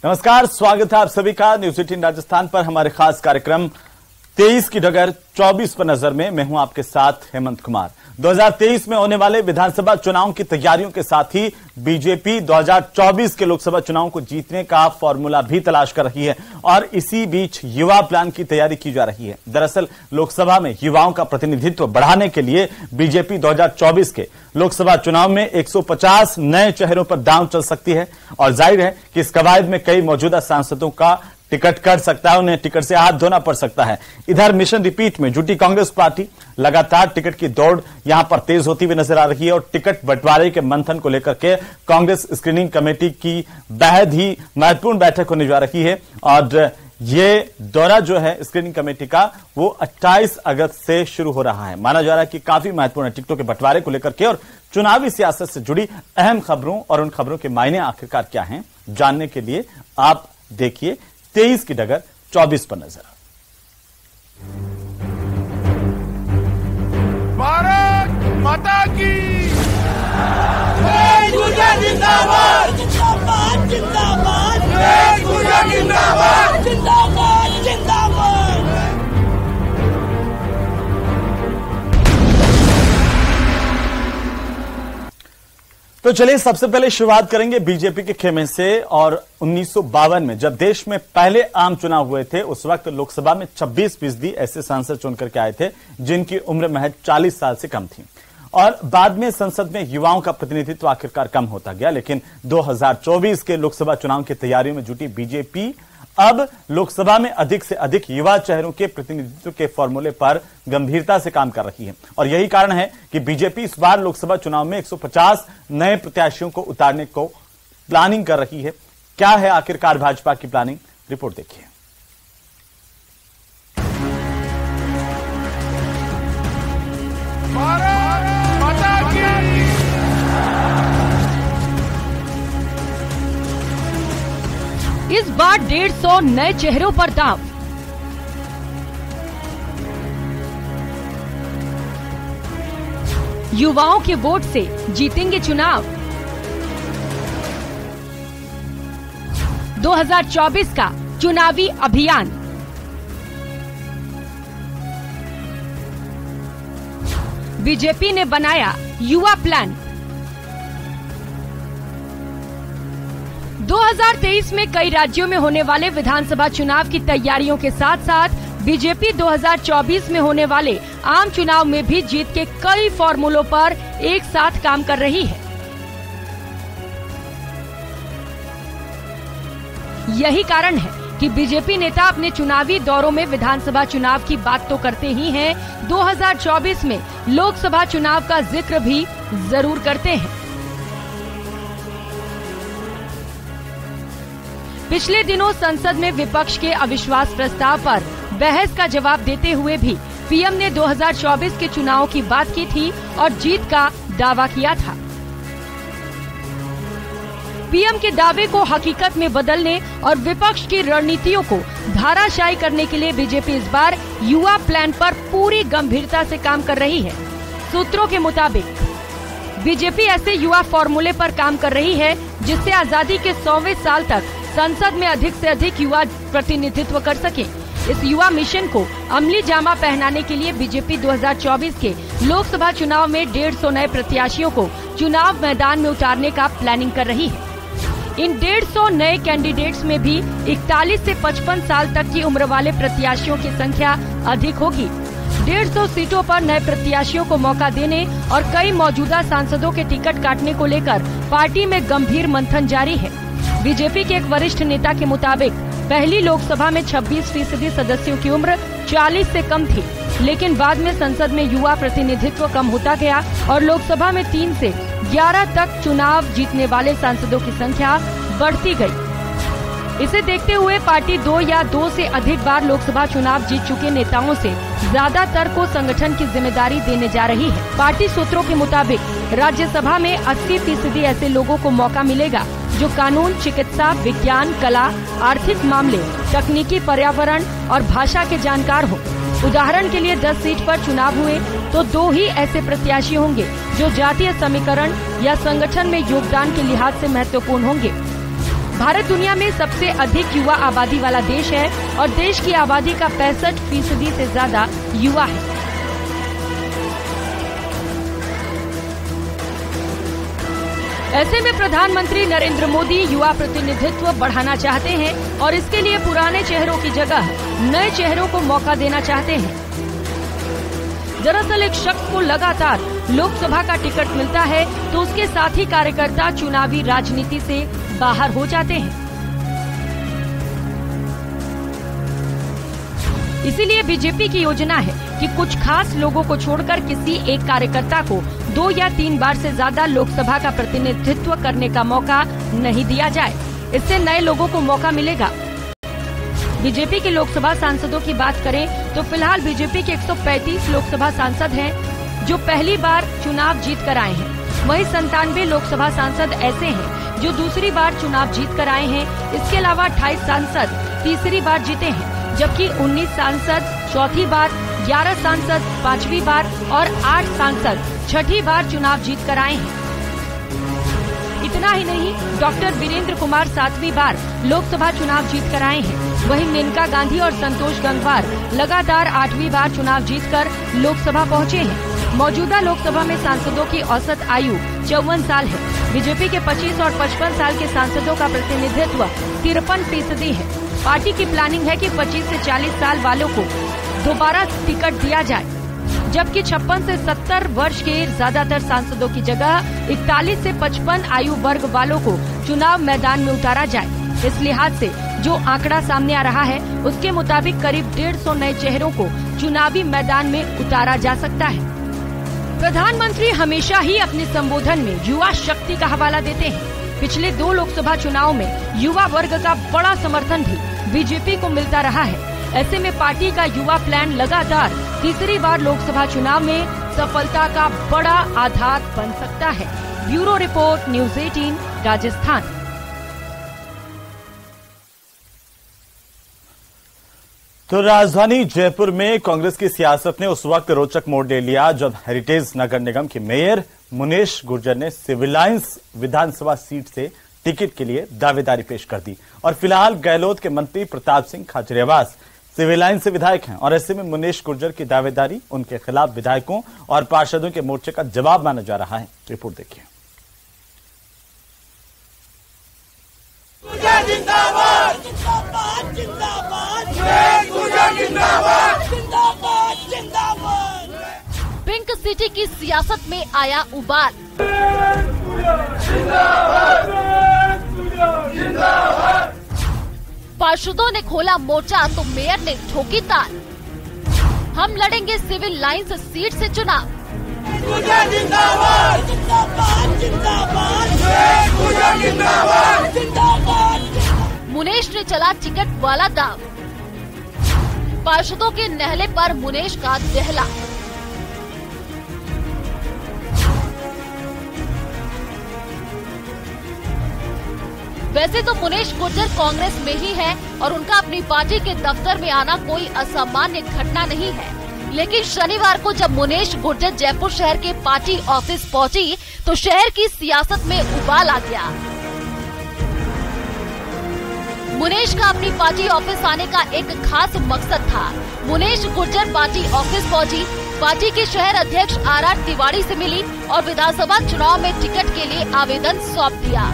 नमस्कार, स्वागत है आप सभी का न्यूज 18 राजस्थान पर। हमारे खास कार्यक्रम 23 की डगर 24 पर नजर में मैं हूं आपके साथ हेमंत कुमार। 2023 में होने वाले विधानसभा चुनाव की तैयारियों के साथ ही बीजेपी 2024 के लोकसभा चुनाव को जीतने का फॉर्मूला भी तलाश कर रही है और इसी बीच युवा प्लान की तैयारी की जा रही है। दरअसल लोकसभा में युवाओं का प्रतिनिधित्व बढ़ाने के लिए बीजेपी 2024 के लोकसभा चुनाव में 150 नए चेहरों पर दांव चल सकती है और जाहिर है कि इस कवायद में कई मौजूदा सांसदों का टिकट कट सकता है, उन्हें टिकट से हाथ धोना पड़ सकता है। इधर मिशन रिपीट में जुटी कांग्रेस पार्टी लगातार टिकट की दौड़ यहां पर तेज होती हुई नजर आ रही है और टिकट बंटवारे के मंथन को लेकर के कांग्रेस स्क्रीनिंग कमेटी की बेहद ही महत्वपूर्ण बैठक होने जा रही है और ये दौरा जो है स्क्रीनिंग कमेटी का वो 28 अगस्त से शुरू हो रहा है। माना जा रहा है कि काफी महत्वपूर्ण है टिकटों के बंटवारे को लेकर के और चुनावी सियासत से जुड़ी अहम खबरों और उन खबरों के मायने आखिरकार क्या हैं, जानने के लिए आप देखिए 23 की डगर 24 पर नजर। भारत माता की जिंदाबाद जिंदाबाद जिंदाबाद जिंदाबाद जिंदाबाद जिंदाबाद। तो चलिए सबसे पहले शुरुआत करेंगे बीजेपी के खेमे से। और 1952 में जब देश में पहले आम चुनाव हुए थे उस वक्त लोकसभा में 26% ऐसे सांसद चुनकर के आए थे जिनकी उम्र महज 40 साल से कम थी और बाद में संसद में युवाओं का प्रतिनिधित्व आखिरकार कम होता गया। लेकिन 2024 के लोकसभा चुनाव की तैयारियों में जुटी बीजेपी अब लोकसभा में अधिक से अधिक युवा चेहरों के प्रतिनिधित्व के फॉर्मूले पर गंभीरता से काम कर रही है और यही कारण है कि बीजेपी इस बार लोकसभा चुनाव में 150 नए प्रत्याशियों को उतारने को प्लानिंग कर रही है। क्या है आखिरकार भाजपा की प्लानिंग, रिपोर्ट देखिए। भारत माता की इस बार 150 नए चेहरों पर दांव। युवाओं के वोट से जीतेंगे चुनाव। 2024 का चुनावी अभियान। बीजेपी ने बनाया युवा प्लान। 2023 में कई राज्यों में होने वाले विधानसभा चुनाव की तैयारियों के साथ साथ बीजेपी 2024 में होने वाले आम चुनाव में भी जीत के कई फॉर्मूलों पर एक साथ काम कर रही है। यही कारण है कि बीजेपी नेता अपने चुनावी दौरों में विधानसभा चुनाव की बात तो करते ही हैं, 2024 में लोकसभा चुनाव का जिक्र भी जरूर करते हैं। पिछले दिनों संसद में विपक्ष के अविश्वास प्रस्ताव पर बहस का जवाब देते हुए भी पीएम ने 2024 के चुनाव की बात की थी और जीत का दावा किया था। पीएम के दावे को हकीकत में बदलने और विपक्ष की रणनीतियों को धाराशायी करने के लिए बीजेपी इस बार युवा प्लान पर पूरी गंभीरता से काम कर रही है। सूत्रों के मुताबिक बीजेपी ऐसे युवा फॉर्मूले पर काम कर रही है जिससे आजादी के 100वें साल तक संसद में अधिक से अधिक युवा प्रतिनिधित्व कर सके। इस युवा मिशन को अमली जामा पहनाने के लिए बीजेपी 2024 के लोकसभा चुनाव में 150 नए प्रत्याशियों को चुनाव मैदान में उतारने का प्लानिंग कर रही है। इन 150 नए कैंडिडेट्स में भी 41 से 55 साल तक की उम्र वाले प्रत्याशियों की संख्या अधिक होगी। 150 सीटों पर नए प्रत्याशियों को मौका देने और कई मौजूदा सांसदों के टिकट काटने को लेकर पार्टी में गंभीर मंथन जारी है। बीजेपी के एक वरिष्ठ नेता के मुताबिक पहली लोकसभा में 26% सदस्यों की उम्र 40 से कम थी, लेकिन बाद में संसद में युवा प्रतिनिधित्व कम होता गया और लोकसभा में 3 से 11 तक चुनाव जीतने वाले सांसदों की संख्या बढ़ती गई। इसे देखते हुए पार्टी 2 या 2 से अधिक बार लोकसभा चुनाव जीत चुके नेताओं से ज्यादातर को संगठन की जिम्मेदारी देने जा रही है। पार्टी सूत्रों के मुताबिक राज्यसभा में 80% ऐसे लोगों को मौका मिलेगा जो कानून, चिकित्सा, विज्ञान, कला, आर्थिक मामले, तकनीकी, पर्यावरण और भाषा के जानकार हो। उदाहरण के लिए 10 सीट पर चुनाव हुए तो 2 ही ऐसे प्रत्याशी होंगे जो जातीय समीकरण या संगठन में योगदान के लिहाज से महत्वपूर्ण होंगे। भारत दुनिया में सबसे अधिक युवा आबादी वाला देश है और देश की आबादी का 65% से ज्यादा युवा है। ऐसे में प्रधानमंत्री नरेंद्र मोदी युवा प्रतिनिधित्व बढ़ाना चाहते हैं और इसके लिए पुराने चेहरों की जगह नए चेहरों को मौका देना चाहते हैं। दरअसल एक शख्स को लगातार लोकसभा का टिकट मिलता है तो उसके साथी कार्यकर्ता चुनावी राजनीति से बाहर हो जाते हैं। इसीलिए बीजेपी की योजना है कि कुछ खास लोगों को छोड़कर किसी एक कार्यकर्ता को 2 या 3 बार से ज्यादा लोकसभा का प्रतिनिधित्व करने का मौका नहीं दिया जाए। इससे नए लोगों को मौका मिलेगा। बीजेपी के लोकसभा सांसदों की बात करें तो फिलहाल बीजेपी के 135 लोकसभा सांसद हैं जो पहली बार चुनाव जीत कर आए हैं। वहीं 97 लोकसभा सांसद ऐसे हैं जो दूसरी बार चुनाव जीत कर आए हैं। इसके अलावा 28 सांसद तीसरी बार जीते हैं, जबकि 19 सांसद चौथी बार, 11 सांसद 5वीं बार और 8 सांसद 6ठी बार चुनाव जीत कर आए हैं। इतना ही नहीं, डॉक्टर वीरेंद्र कुमार 7वीं बार लोकसभा चुनाव जीत कर आए हैं। वहीं मेनका गांधी और संतोष गंगवार लगातार 8वीं बार चुनाव जीतकर लोकसभा पहुंचे हैं। मौजूदा लोकसभा में सांसदों की औसत आयु 54 साल है। बीजेपी के 25 और 55 साल के सांसदों का प्रतिनिधित्व 53% है। पार्टी की प्लानिंग है कि 25 से 40 साल वालों को दोबारा टिकट दिया जाए, जबकि 56 से 70 वर्ष के ज्यादातर सांसदों की जगह 41 से 55 आयु वर्ग वालों को चुनाव मैदान में उतारा जाए। इस लिहाज से जो आंकड़ा सामने आ रहा है उसके मुताबिक करीब 150 नए चेहरों को चुनावी मैदान में उतारा जा सकता है। प्रधानमंत्री हमेशा ही अपने संबोधन में युवा शक्ति का हवाला देते हैं। पिछले 2 लोकसभा चुनाव में युवा वर्ग का बड़ा समर्थन भी बीजेपी को मिलता रहा है। ऐसे में पार्टी का युवा प्लान लगातार तीसरी बार लोकसभा चुनाव में सफलता का बड़ा आधार बन सकता है। Bureau report, news 18 Rajasthan. तो राजधानी जयपुर में कांग्रेस की सियासत ने उस वक्त रोचक मोड़ ले लिया जब हेरिटेज नगर निगम के मेयर मुनेश गुर्जर ने सिविल लाइंस विधानसभा सीट से टिकट के लिए दावेदारी पेश कर दी। और फिलहाल गहलोत के मंत्री प्रताप सिंह खाचरियावास सिविल लाइन से विधायक हैं और ऐसे में मुनेश गुर्जर की दावेदारी उनके खिलाफ विधायकों और पार्षदों के मोर्चे का जवाब माना जा रहा है। रिपोर्ट देखिए। जिंदाबाद जिंदाबाद जिंदाबाद जिंदाबाद जिंदाबाद जिंदाबाद। पिंक सिटी की सियासत में आया उबाल। पार्षदों ने खोला मोर्चा तो मेयर ने ठोकी ताल। हम लड़ेंगे सिविल लाइंस सीट से चुनाव। जिंदाबाद जिंदाबाद जिंदाबाद जिंदाबाद। मुनेश ने चला टिकट वाला दाव। पार्षदों के नहले पर मुनेश का दहला। वैसे तो मुनेश गुर्जर कांग्रेस में ही है और उनका अपनी पार्टी के दफ्तर में आना कोई असामान्य घटना नहीं है, लेकिन शनिवार को जब मुनेश गुर्जर जयपुर शहर के पार्टी ऑफिस पहुंची तो शहर की सियासत में उबाल आ गया। मुनेश का अपनी पार्टी ऑफिस आने का एक खास मकसद था। मुनेश गुर्जर पार्टी ऑफिस पहुंची, पार्टी के शहर अध्यक्ष आर तिवारी से मिली और विधानसभा चुनाव में टिकट के लिए आवेदन सौंप दिया,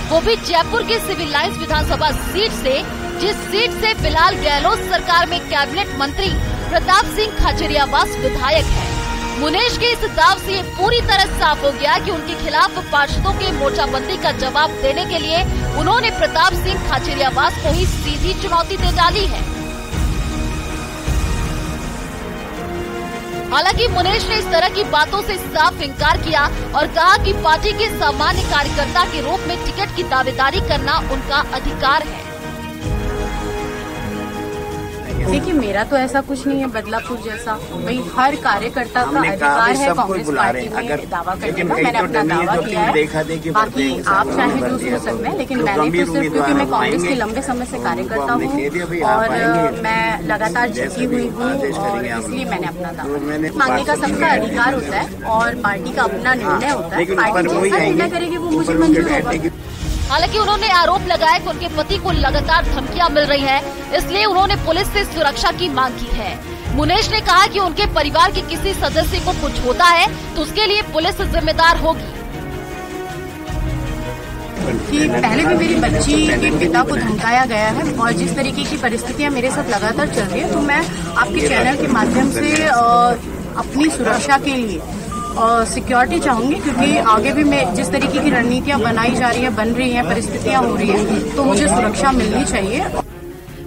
वो भी जयपुर के सिविल लाइंस विधानसभा सीट से, जिस सीट से फिलहाल गहलोत सरकार में कैबिनेट मंत्री प्रताप सिंह खाचरियावास विधायक है। मुनेश के इस दाव से पूरी तरह साफ हो गया कि उनके खिलाफ पार्षदों के मोर्चाबंदी का जवाब देने के लिए उन्होंने प्रताप सिंह खाचरियावास को ही सीधी चुनौती दे डाली है। हालांकि मुनेश ने इस तरह की बातों से साफ इनकार किया और कहा कि पार्टी के सामान्य कार्यकर्ता के रूप में टिकट की दावेदारी करना उनका अधिकार है। देखिए, मेरा तो ऐसा कुछ नहीं है बदलापुर जैसा। भाई हर कार्यकर्ता का अधिकार है कांग्रेस पार्टी में दावा करने का। मैंने अपना दावा किया है, बाकी आप चाहे जो सोच सकते हैं, लेकिन मैंने तो सिर्फ, क्योंकि मैं कांग्रेस के लंबे समय से कार्यकर्ता हूँ और मैं लगातार जीती हुई हूँ, और इसलिए मैंने अपना दावा मांगने का सबका अधिकार होता है और पार्टी का अपना निर्णय होता है। पार्टी जैसा निर्णय करेगी वो मुझे मंजूर होगा। हालांकि उन्होंने आरोप लगाया कि उनके पति को लगातार धमकियां मिल रही है, इसलिए उन्होंने पुलिस से सुरक्षा की मांग की है। मुनेश ने कहा कि उनके परिवार के किसी सदस्य को कुछ होता है तो उसके लिए पुलिस जिम्मेदार होगी। कि पहले भी मेरी बच्ची के पिता को धमकाया गया है और जिस तरीके की परिस्थितियां मेरे साथ लगातार चल रही है, तो मैं आपके चैनल के माध्यम से अपनी सुरक्षा के लिए सिक्योरिटी चाहूंगी, क्योंकि आगे भी मैं जिस तरीके की रणनीतियां बनाई जा रही है, बन रही हैं, परिस्थितियां हो रही है, तो मुझे सुरक्षा मिलनी चाहिए।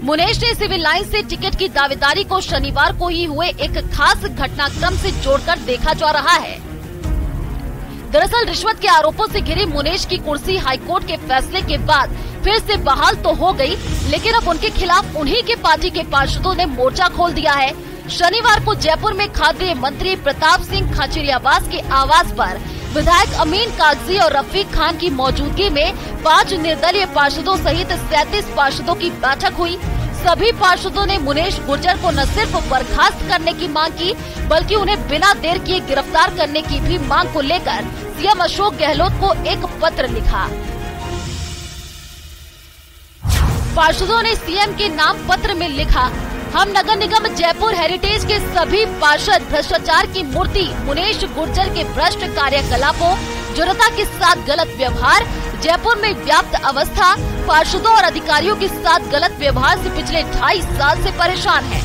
मुनेश ने सिविल लाइन से टिकट की दावेदारी को शनिवार को ही हुए एक खास घटनाक्रम से जोड़कर देखा जा रहा है। दरअसल रिश्वत के आरोपों से घिरी मुनेश की कुर्सी हाईकोर्ट के फैसले के बाद फिर से बहाल तो हो गई, लेकिन अब उनके खिलाफ उन्हीं के पार्टी के पार्षदों ने मोर्चा खोल दिया है। शनिवार को जयपुर में खाद्य मंत्री प्रताप सिंह खाचरियावास के आवास पर विधायक अमीन कागजी और रफीक खान की मौजूदगी में 5 निर्दलीय पार्षदों सहित 37 पार्षदों की बैठक हुई। सभी पार्षदों ने मुनेश गुर्जर को न सिर्फ बर्खास्त करने की मांग की, बल्कि उन्हें बिना देर किए गिरफ्तार करने की भी मांग को लेकर सीएम अशोक गहलोत को एक पत्र लिखा। पार्षदों ने सीएम के नाम पत्र में लिखा, हम नगर निगम जयपुर हेरिटेज के सभी पार्षद भ्रष्टाचार की मूर्ति मुनेश गुर्जर के भ्रष्ट कार्यकलापों, जनता के साथ गलत व्यवहार, जयपुर में व्याप्त अवस्था, पार्षदों और अधिकारियों के साथ गलत व्यवहार से पिछले 2.5 साल से परेशान हैं।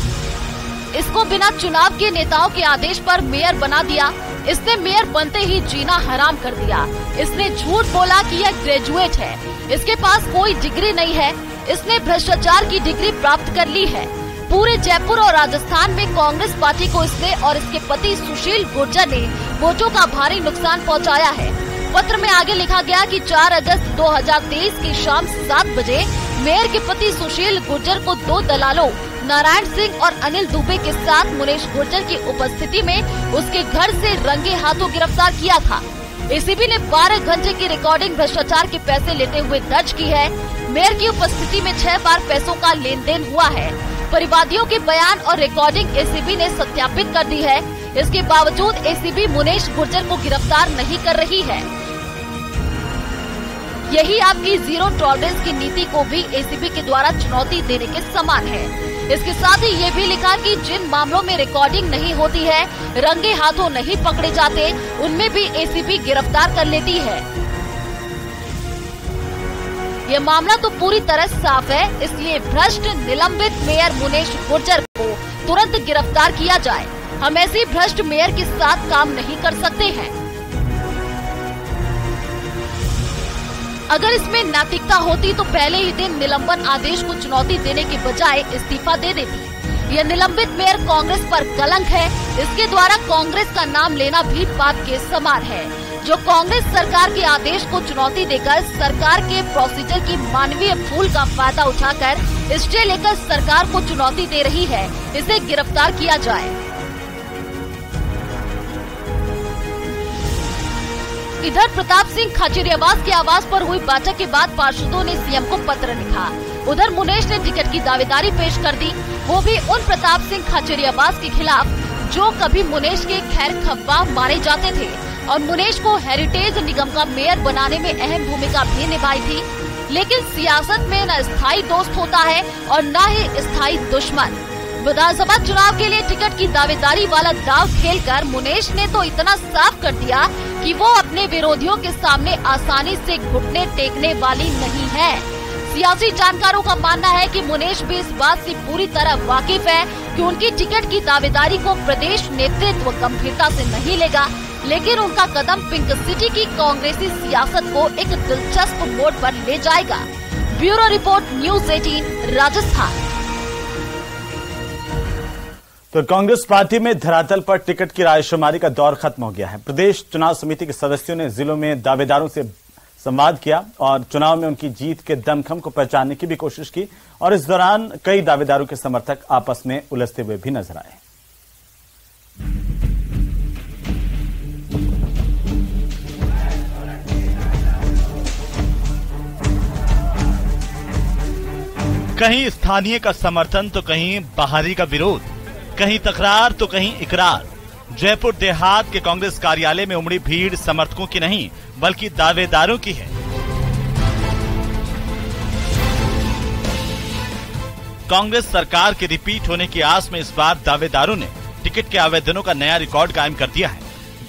इसको बिना चुनाव के नेताओं के आदेश पर मेयर बना दिया। इसने मेयर बनते ही जीना हराम कर दिया। इसने झूठ बोला कि यह ग्रेजुएट है, इसके पास कोई डिग्री नहीं है। इसने भ्रष्टाचार की डिग्री प्राप्त कर ली है। पूरे जयपुर और राजस्थान में कांग्रेस पार्टी को इसने और इसके पति सुशील गुर्जर ने वोटों का भारी नुकसान पहुंचाया है। पत्र में आगे लिखा गया कि 4 अगस्त 2023 की शाम 7 बजे मेयर के पति सुशील गुर्जर को 2 दलालों नारायण सिंह और अनिल दुबे के साथ मुनेश गुर्जर की उपस्थिति में उसके घर से रंगे हाथों गिरफ्तार किया था। एसीबी ने 12 घंटे की रिकॉर्डिंग भ्रष्टाचार के पैसे लेते हुए दर्ज की है। मेयर की उपस्थिति में 6 बार पैसों का लेन देन हुआ है। परिवादियों के बयान और रिकॉर्डिंग एसीबी ने सत्यापित कर दी है। इसके बावजूद एसीबी मुनेश गुर्जर को गिरफ्तार नहीं कर रही है। यही आपकी जीरो टॉलरेंस की नीति को भी एसीबी के द्वारा चुनौती देने के समान है। इसके साथ ही ये भी लिखा कि जिन मामलों में रिकॉर्डिंग नहीं होती है, रंगे हाथों नहीं पकड़े जाते, उनमें भी एसीबी गिरफ्तार कर लेती है। ये मामला तो पूरी तरह साफ है, इसलिए भ्रष्ट निलंबित मेयर मुनेश गुर्जर को तुरंत गिरफ्तार किया जाए। हम ऐसी भ्रष्ट मेयर के साथ काम नहीं कर सकते हैं। अगर इसमें नैतिकता होती तो पहले ही दिन निलंबन आदेश को चुनौती देने के बजाय इस्तीफा दे देती। यह निलंबित मेयर कांग्रेस पर कलंक है। इसके द्वारा कांग्रेस का नाम लेना भी पाप के समान है। जो कांग्रेस सरकार के आदेश को चुनौती देकर सरकार के प्रोसीजर की मानवीय भूल का फायदा उठाकर स्टे लेकर सरकार को चुनौती दे रही है, इसे गिरफ्तार किया जाए। इधर प्रताप सिंह खाचरियावास के आवास पर हुई बैठक के बाद पार्षदों ने सीएम को पत्र लिखा। उधर मुनेश ने टिकट की दावेदारी पेश कर दी, वो भी उन प्रताप सिंह खाचरियावास के खिलाफ जो कभी मुनेश के खैर खब्बा मारे जाते थे और मुनेश को हेरिटेज निगम का मेयर बनाने में अहम भूमिका भी निभाई थी। लेकिन सियासत में न स्थायी दोस्त होता है और न ही स्थायी दुश्मन। विधानसभा चुनाव के लिए टिकट की दावेदारी वाला दाव खेलकर मुनेश ने तो इतना साफ कर दिया कि वो अपने विरोधियों के सामने आसानी से घुटने टेकने वाली नहीं है। सियासी जानकारों का मानना है कि मुनेश भी इस बात से पूरी तरह वाकिफ है कि उनकी टिकट की दावेदारी को प्रदेश नेतृत्व गंभीरता से नहीं लेगा, लेकिन उनका कदम पिंक सिटी की कांग्रेसी सियासत को एक दिलचस्प मोड़ पर ले जाएगा। Bureau report, news 18 Rajasthan. तो कांग्रेस पार्टी में धरातल पर टिकट की रायशुमारी का दौर खत्म हो गया है। प्रदेश चुनाव समिति के सदस्यों ने जिलों में दावेदारों से संवाद किया और चुनाव में उनकी जीत के दमखम को पहचानने की भी कोशिश की और इस दौरान कई दावेदारों के समर्थक आपस में उलझते हुए भी नजर आए। कहीं स्थानीय का समर्थन तो कहीं बाहरी का विरोध, कहीं तकरार तो कहीं इकरार। जयपुर देहात के कांग्रेस कार्यालय में उमड़ी भीड़ समर्थकों की नहीं बल्कि दावेदारों की है। कांग्रेस सरकार के रिपीट होने की आस में इस बार दावेदारों ने टिकट के आवेदनों का नया रिकॉर्ड कायम कर दिया है।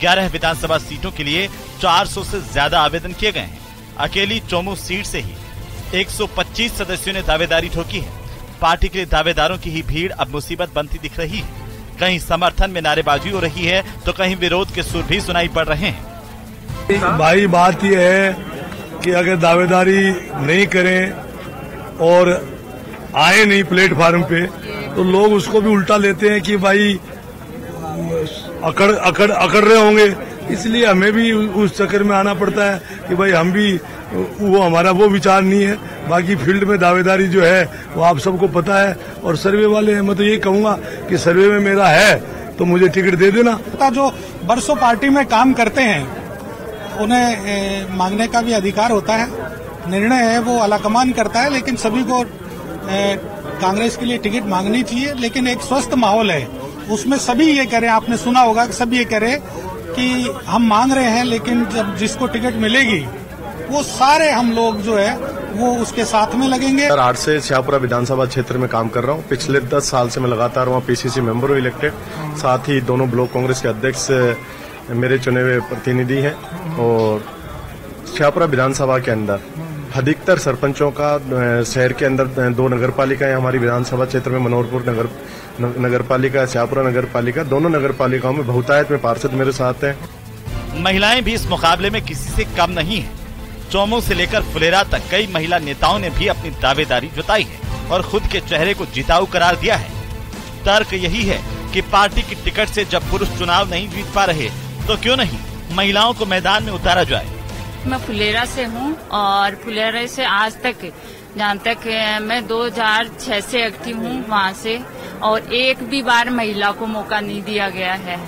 11 विधानसभा सीटों के लिए 400 से ज्यादा आवेदन किए गए हैं। अकेली चोमू सीट से ही 125 सदस्यों ने दावेदारी ठोकी है। पार्टी के लिए दावेदारों की ही भीड़ अब मुसीबत बनती दिख रही है। कहीं समर्थन में नारेबाजी हो रही है तो कहीं विरोध के सुर भी सुनाई पड़ रहे हैं। भाई बात यह है कि अगर दावेदारी नहीं करें और आए नहीं प्लेटफार्म पे तो लोग उसको भी उल्टा लेते हैं कि भाई अकड़ रहे होंगे, इसलिए हमें भी उस चक्कर में आना पड़ता है कि भाई हम भी हमारा वो विचार नहीं है। बाकी फील्ड में दावेदारी जो है वो आप सबको पता है और सर्वे वाले हैं। मैं तो ये कहूंगा कि सर्वे में मेरा है तो मुझे टिकट दे देना। जो बरसों पार्टी में काम करते हैं उन्हें मांगने का भी अधिकार होता है। निर्णय है वो आलाकमान करता है, लेकिन सभी को कांग्रेस के लिए टिकट मांगनी चाहिए। लेकिन एक स्वस्थ माहौल है, उसमें सभी ये कह रहे हैं, आपने सुना होगा कि सभी ये कह रहे हैं कि हम मांग रहे हैं, लेकिन जब जिसको टिकट मिलेगी वो सारे हम लोग जो है वो उसके साथ में लगेंगे। 8 से शाहपुरा विधानसभा क्षेत्र में काम कर रहा हूँ। पिछले 10 साल से मैं लगातार वहाँ पीसीसी मेंबर हूँ इलेक्टेड। साथ ही दोनों ब्लॉक कांग्रेस के अध्यक्ष मेरे चुने हुए प्रतिनिधि हैं और शाहपुरा विधानसभा के अंदर अधिकतर सरपंचों का शहर के अंदर 2 नगर पालिकाएं हमारी विधानसभा क्षेत्र में मनोहरपुर नगर पालिका, शाहपुरा नगर पालिका, दोनों नगर पालिकाओं में बहुतायत में पार्षद मेरे साथ हैं। महिलाएं भी इस मुकाबले में किसी से कम नहीं है। चोमू से लेकर फुलेरा तक कई महिला नेताओं ने भी अपनी दावेदारी जताई है और खुद के चेहरे को जिताऊ करार दिया है। तर्क यही है कि पार्टी की टिकट से जब पुरुष चुनाव नहीं जीत पा रहे तो क्यों नहीं महिलाओं को मैदान में उतारा जाए। मैं फुलेरा से हूँ और फुलेरा से आज तक जहाँ तक मैं 2006 से एक्टिव हूँ वहाँ से, और एक भी बार महिला को मौका नहीं दिया गया है।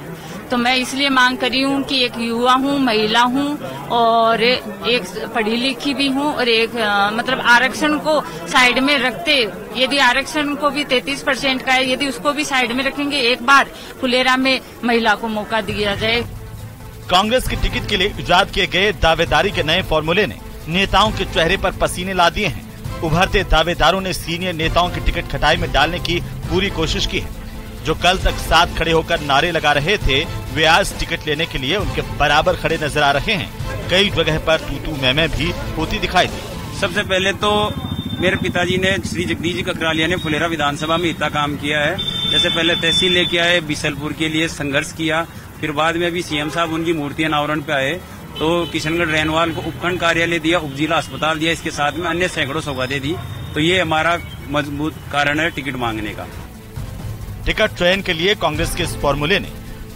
तो मैं इसलिए मांग करी हूँ कि एक युवा हूँ, महिला हूँ और एक पढ़ी लिखी भी हूँ और एक मतलब आरक्षण को साइड में रखते, यदि आरक्षण को भी 33% का है, यदि उसको भी साइड में रखेंगे, एक बार फुलेरा में महिला को मौका दिया जाए। कांग्रेस की टिकट के लिए इजाद किए गए दावेदारी के नए फॉर्मूले ने नेताओं के चेहरे पर पसीने ला दिए हैं। उभरते दावेदारों ने सीनियर नेताओं की टिकट खटाई में डालने की पूरी कोशिश की है। जो कल तक साथ खड़े होकर नारे लगा रहे थे वे आज टिकट लेने के लिए उनके बराबर खड़े नजर आ रहे हैं। कई जगह पर तू मैं भी होती दिखाई दी। सबसे पहले तो मेरे पिताजी ने श्री जगदीश जी ककरालिया ने फुलेरा विधानसभा में इतना काम किया है। जैसे पहले तहसील लेके आए, बिसलपुर के लिए संघर्ष किया, फिर बाद में अभी सीएम साहब उनकी मूर्ति अनावरण पे आए तो किशनगढ़ रेनवाल को उपखंड कार्यालय दिया, उपजिला अस्पताल दिया, इसके साथ में अन्य सैकड़ों सौगातें दी। तो ये हमारा मजबूत कारण है टिकट मांगने का। टिकट चयन के लिए कांग्रेस के इस फॉर्मूले ने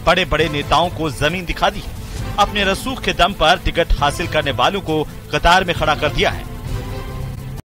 बड़े बड़े नेताओं को जमीन दिखा दी है। अपने रसूख के दम पर टिकट हासिल करने वालों को कतार में खड़ा कर दिया है।